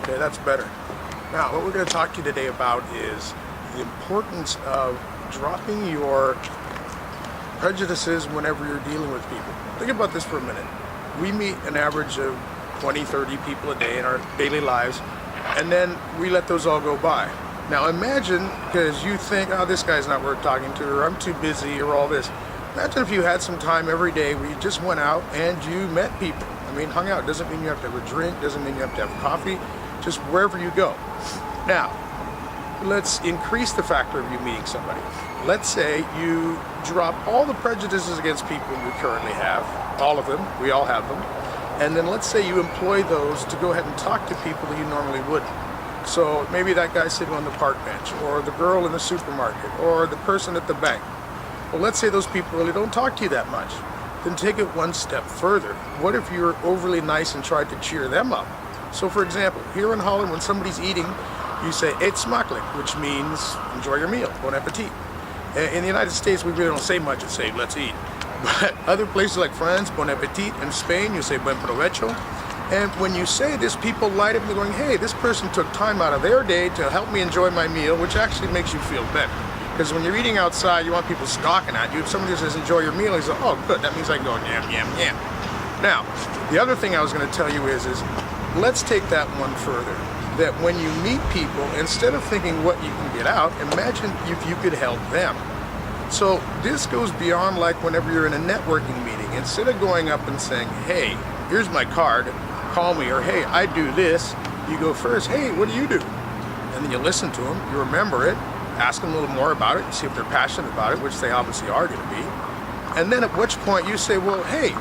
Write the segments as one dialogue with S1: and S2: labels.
S1: Okay, that's better. Now, what we're going to talk to you today about is the importance of dropping your prejudices whenever you're dealing with people. Think about this for a minute. We meet an average of 20, 30 people a day in our daily lives, and then we let those all go by. Now imagine, because you think, oh, this guy's not worth talking to, or I'm too busy, or all this. Imagine if you had some time every day where you just went out and you met people. I mean, hung out. Doesn't mean you have to have a drink, doesn't mean you have to have coffee, just wherever you go. Now, let's increase the factor of you meeting somebody. Let's say you drop all the prejudices against people you currently have, all of them, we all have them, and then let's say you employ those to go ahead and talk to people that you normally wouldn't. So maybe that guy sitting on the park bench, or the girl in the supermarket, or the person at the bank. Well, let's say those people really don't talk to you that much. Then take it one step further. What if you're overly nice and tried to cheer them up? So for example, here in Holland, when somebody's eating, you say, eet smakelijk, which means enjoy your meal, bon appetit. In the United States, we really don't say much, and say, let's eat. But other places like France, bon appetit. In Spain, you say buen provecho. And when you say this, people light up and they're going, hey, this person took time out of their day to help me enjoy my meal, which actually makes you feel better. Because when you're eating outside, you want people stalking at you. If somebody says, enjoy your meal, you say, oh, good, that means I can go yam, yam, yam. Now, the other thing I was going to tell you is let's take that one further. That when you meet people, instead of thinking what you can get out, imagine if you could help them. So this goes beyond like whenever you're in a networking meeting. Instead of going up and saying, hey, here's my card, call me, or hey, I do this, you go first, hey, what do you do? And then you listen to them, you remember it, ask them a little more about it, see if they're passionate about it, which they obviously are going to be. And then at which point you say, well, hey,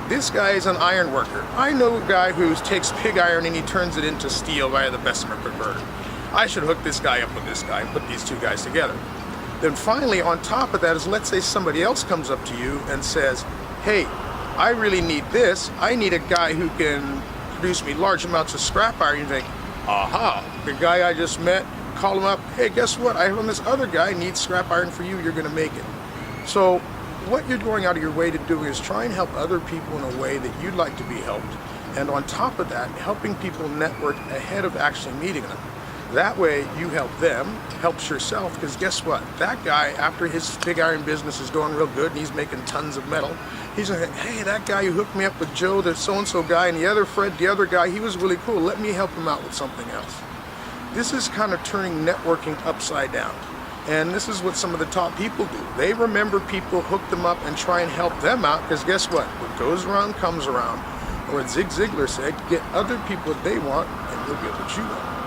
S1: this guy is an iron worker. I know a guy who takes pig iron and he turns it into steel via the Bessemer converter. I should hook this guy up with this guy, put these two guys together. Then finally, on top of that is, let's say somebody else comes up to you and says, hey, I really need this. I need a guy who can produce me large amounts of scrap iron. You think, aha, the guy I just met, call him up, hey, guess what? I have this other guy needs scrap iron for you, you're gonna make it. So what you're going out of your way to do is try and help other people in a way that you'd like to be helped. And on top of that, helping people network ahead of actually meeting them. That way you help them, helps yourself, because guess what? That guy, after his pig iron business is going real good and he's making tons of metal, he's gonna think, hey, that guy who hooked me up with Joe, the so-and-so guy, and the other Fred, the other guy, he was really cool. Let me help him out with something else. This is kind of turning networking upside down. And this is what some of the top people do. They remember people, hook them up, and try and help them out, because guess what? What goes around comes around. Or what Zig Ziglar said, get other people what they want, and you'll get what you want.